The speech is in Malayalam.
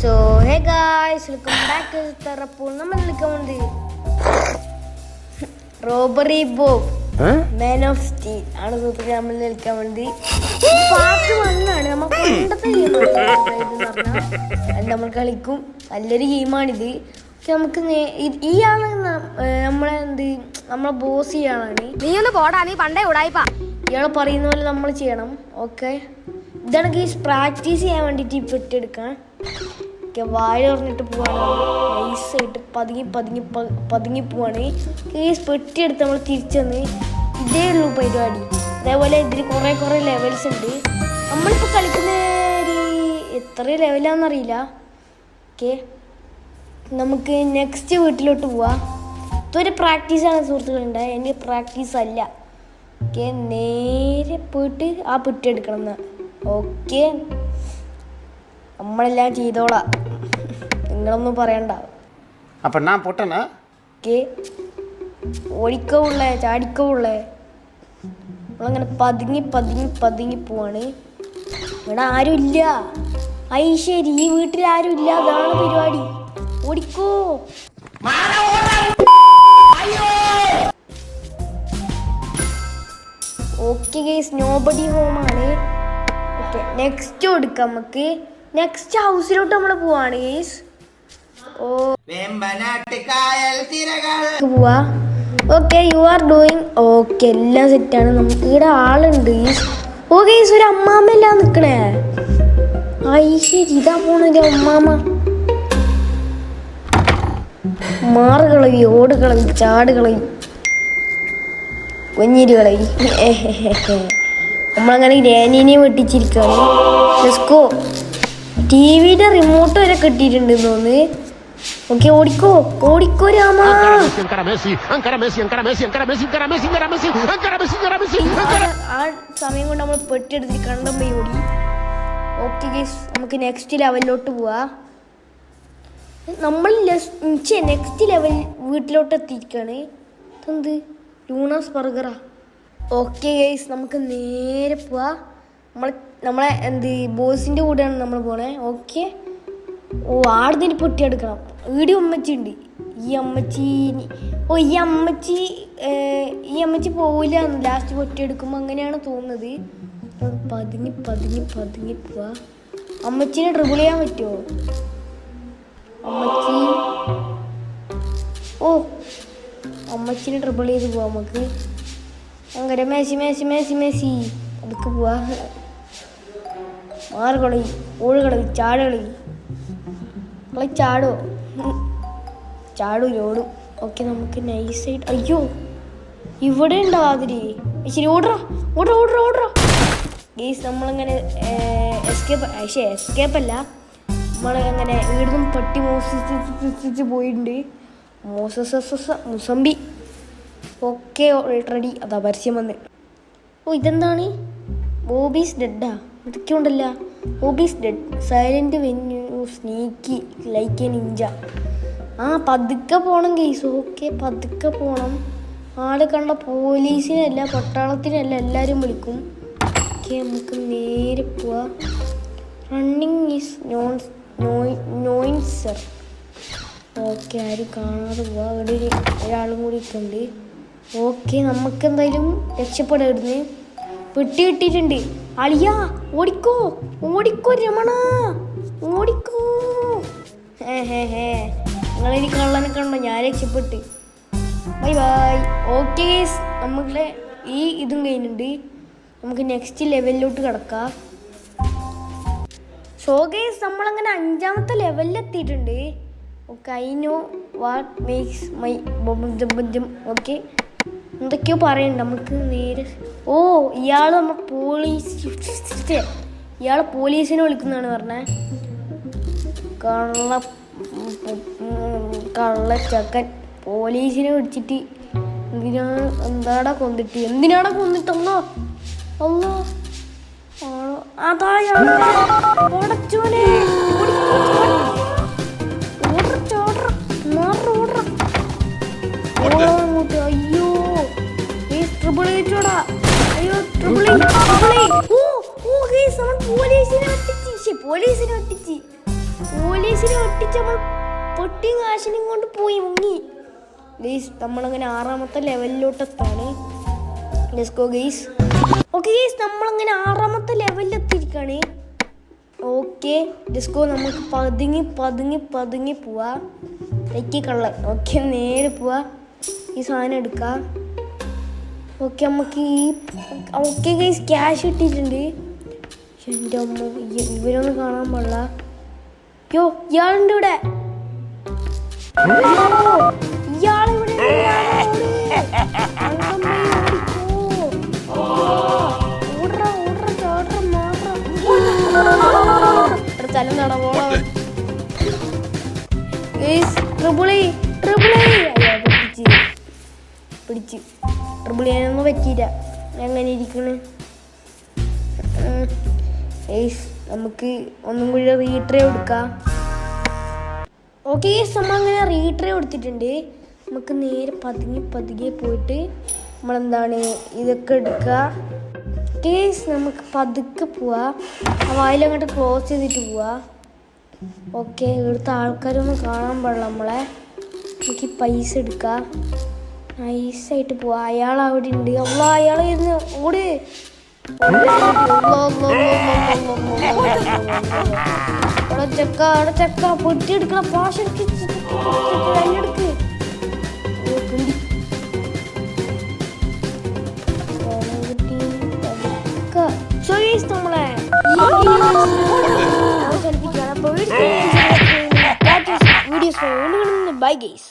So hey guys, welcome back to തറപ്പോൾ. നമ്മൾ വിളിക്കാൻ വേണ്ടി robbery Bob man of steel ആണ് സുഹൃത്തുക്കളെ നമ്മൾ വിളിക്കാൻ വേണ്ടി. പാർട്ട് 1 ആണ്. നമ്മൾ പണ്ടത്തെ ഗെയിം നമ്മൾ കളിക്കും. നല്ലൊരു ഗെയിമാണിത്. നമുക്ക് ഈ ആള് നമ്മളെ ബോസ് ചെയ്യാനാണ്. നീ ഒന്ന് പോടാ, നീ പണ്ടേ ഉടായിപ്പാ. ഇയാളെ പറയുന്ന പോലെ നമ്മൾ ചെയ്യണം. ഓക്കെ, ഇതാണ് ഗെയ്സ് പ്രാക്ടീസ് ചെയ്യാൻ വേണ്ടിയിട്ട് ഈ പെട്ടെടുക്കാൻ. വായ പറഞ്ഞിട്ട് പോവാണ്. നൈസായിട്ട് പതുങ്ങി പോവാണ്. കേസ് പെട്ടിയെടുത്ത് നമ്മൾ തിരിച്ചെന്ന് ഇതേ ഉള്ളൂ പരിപാടി. അതേപോലെ ഇതിൽ കുറേ ലെവൽസ് ഉണ്ട്. നമ്മളിപ്പോൾ കളിക്കുന്ന എത്ര ലെവലാണെന്നറിയില്ല. ഓക്കെ, നമുക്ക് നെക്സ്റ്റ് വീട്ടിലോട്ട് പോവാം. ഇതൊരു പ്രാക്ടീസാണ് സുഹൃത്തുക്കളുണ്ട്, എൻ്റെ പ്രാക്ടീസ് അല്ല. ഓക്കെ, നേരെ പോയിട്ട് ആ പെട്ടിയെടുക്കണം എന്ന്. ഓക്കെ, നമ്മളെല്ലാം ചെയ്തോളാം, നിങ്ങളൊന്നും പറയണ്ട. അപ്പം ഞാൻ പൊട്ടനാ? ഓക്കെ, ഓടിക്കവുള്ളേ ചാടിക്കവുള്ളേ. നമ്മളങ്ങനെ പതുങ്ങി പോവാണ്. ഇവിടെ ആരും ഇല്ല. ശരി, ഈ വീട്ടിൽ ആരും ഇല്ല. അതാണ് പരിപാടി. ഓടിക്കോ. ഓക്കെ ഗൈസ്, നോബഡി ഹോമാണ്. ഓക്കെ, നെക്സ്റ്റ് കൊടുക്കാം നമുക്ക്. നെക്സ്റ്റ് ഹൗസിലോട്ട് നമ്മൾ പോവാണ് ഗൈസ്. പോവാ. Okay, you are doing. Okay, എല്ലാം സെറ്റാണ്. നമുക്ക് ഇവിടെ ആളുണ്ട് ഗൈസ്. ഓ ഗൈസ്, ഒരു അമ്മാമ്മ നിക്കണേ. ശരി, ഇതാ പോണല്ലേ അമ്മാമ്മ. മാറുകളി, ഓടുകളി, ചാടുകളി, കൊഞ്ഞിരുകളി. നമ്മളങ്ങനെ ഗ്രാനീനെ വെട്ടിച്ചിരിക്കുകയാണ്. ലെസ്കോ. ടിവിയുടെ റിമോട്ട് വരെ കിട്ടിയിട്ടുണ്ടെന്ന് തോന്നുന്നു. ഓക്കെ, ഓടിക്കോ രാമ. ആ സമയം കൊണ്ട് നമ്മൾ പെട്ടെടുത്തിട്ട് കണ്ടം പോയി ഓടി. ഓക്കെ ഗൈസ്, നമുക്ക് നെക്സ്റ്റ് ലെവലിലോട്ട് പോവാ. നമ്മൾ നെക്സ്റ്റ് ലെവൽ വീട്ടിലോട്ട് എത്തിയിരിക്കുകയാണ്. എന്ത് ലൂണാസ് ബർഗറാ. ഓക്കെ ഗൈസ്, നമുക്ക് നേരെ പോവാ. നമ്മളെ ബോസിൻ്റെ കൂടെയാണ് നമ്മൾ പോണേ. ഓക്കെ, ആടുന്നതിന് പൊട്ടിയെടുക്കണം. ഈടി അമ്മച്ചി ഉണ്ട്. ഈ അമ്മച്ചി പോവില്ല ലാസ്റ്റ് പൊട്ടിയെടുക്കുമ്പോൾ, അങ്ങനെയാണ് തോന്നുന്നത്. പതുങ്ങി പോവാ. അമ്മച്ചീനെ ട്രിബിൾ ചെയ്യാൻ പറ്റുമോ? അമ്മച്ചീനെ ട്രിബിൾ ചെയ്ത് പോവാം നമുക്ക്. അങ്ങനെ മേശി അതൊക്കെ പോവാ. മാറുകളി, ഓടുകളി, ചാടുകളി. ചാടൂലോടും. ഓക്കെ, നമുക്ക് നൈസായിട്ട്. അയ്യോ, ഇവിടെ ഉണ്ടോ അതിരി? ശരി, ഓടറാ. ഗെയ്സ്, നമ്മളങ്ങനെ എസ്കേപ്പല്ല, നമ്മളങ്ങനെ വീടും പട്ടി മോസിച്ച് പോയിട്ടുണ്ട്. മുസമ്പി. ഓക്കെ, ഓൾറെഡി അതാ പരസ്യം വന്ന്. ഇതെന്താണ്? ബോബീസ് ഡെഡാ? ഇതൊക്കെ ഉണ്ടല്ല. Bobby's dead, silent venue, sneaky like a ninja. പതുക്കെ പോണം ഗെയ്സ്. ഓക്കെ, പതുക്കെ പോണം. ആള് കണ്ട പോലീസിനല്ല പട്ടാളത്തിനല്ല എല്ലാവരും വിളിക്കും. ഓക്കെ, നമുക്ക് നേരെ പോവാ. Running is നോയിൻസർ. ഓക്കെ, ആരും കാണാതെ പോവാ. ഇവിടെ ഒരാളും കൂടി ഉണ്ട്. ഓക്കെ, നമുക്ക് എന്തായാലും രക്ഷപ്പെടരുന്ന്. പെട്ടി കിട്ടിയിട്ടുണ്ട്. അളിയാ, ഓടിക്കോ രമണ, ഓടിക്കോ. നിങ്ങളെനി കള്ളനെ കണ്ടോ? ഞാൻ രക്ഷപ്പെട്ട്. ബൈ. ഓക്കെ, നമ്മളെ ഈ ഇതും കഴിഞ്ഞിട്ടുണ്ട്. നമുക്ക് നെക്സ്റ്റ് ലെവലിലോട്ട് കിടക്കാം. സോ ഗൈസ്, നമ്മളങ്ങനെ 5ാമത്തെ ലെവലിലെത്തിയിട്ടുണ്ട്. Okay, I know what makes my ബൊബം. ഓക്കെ, എന്തൊക്കെയോ പറയണ്ട. നമുക്ക് നേരെ ഇയാൾ ഇയാളെ പോലീസിനെ വിളിക്കുന്നതാണ് പറഞ്ഞേ. കള്ളച്ചക്കൻ പോലീസിനെ വിളിച്ചിട്ട് എന്തിനാണ് കൊന്നിട്ടെന്നോ. അല്ലോ, അതായോനെ. അയ്യോ, പോലീസിനെ ഒട്ടിച്ച്. പോലീസിനെ ഒട്ടിച്ച് നമ്മൾ പൊട്ടിയും കാശിനും കൊണ്ട് പോയി മുങ്ങി. ഗൈസ് നമ്മളങ്ങനെ 6ാമത്തെ ലെവലിലോട്ടെത്താണ്. Let's go guys. Okay guys നമ്മളങ്ങനെ 6ാമത്തെ ലെവലിലെത്തിയിരിക്കുകയാണ്. Okay let's go. നമുക്ക് പതുങ്ങി പോവാ. തെക്കി കള്ളൻ. ഓക്കെ നേരെ പോവാ. ഈ സാധനം എടുക്കാം. ഓക്കെ നമുക്ക് ഓക്കെ ഗൈസ് ക്യാഷ് കിട്ടിയിട്ടുണ്ട്. എൻ്റെ അമ്മ ഇവരൊന്നും കാണാൻ പാടില്ല. യോ ഇയാളുണ്ട് ഇവിടെ. ഇയാളിവിടെ സ്ഥലം നടവോളാം. പിടിച്ച് ട്രിപ്പിൾ ചെയ്യാനൊന്നും പറ്റിയില്ല. എങ്ങനെ ഇരിക്കണ്? നമുക്ക് ഒന്നും കൂടി റീട്രൈ കൊടുക്കാം. ഓക്കെ നമ്മളങ്ങനെ റീട്രൈ കൊടുത്തിട്ടുണ്ട്. നമുക്ക് നേരെ പതുങ്ങി പോയിട്ട് നമ്മളെന്താണ് ഇതൊക്കെ എടുക്കുക. കേസ് നമുക്ക് പതുക്കെ പോവാ. ആ വായിലങ്ങോട്ട് ക്ലോസ് ചെയ്തിട്ട് പോവാ. ഓക്കെ ഇവിടുത്തെ ആൾക്കാരൊന്നും കാണാൻ പാടില്ല നമ്മളെ. എനിക്ക് പൈസ എടുക്കാം. നൈസായിട്ട് പോവാ. അയാൾ അവിടെ ഉണ്ട്. അയാൾ ഇരുന്ന് ഓട്. ചക്ക പൊട്ടിയെടുക്കണം. പാഷ എടുക്ക്. നമ്മളെ വീഡിയോസ് ബൈ ഗൈസ്.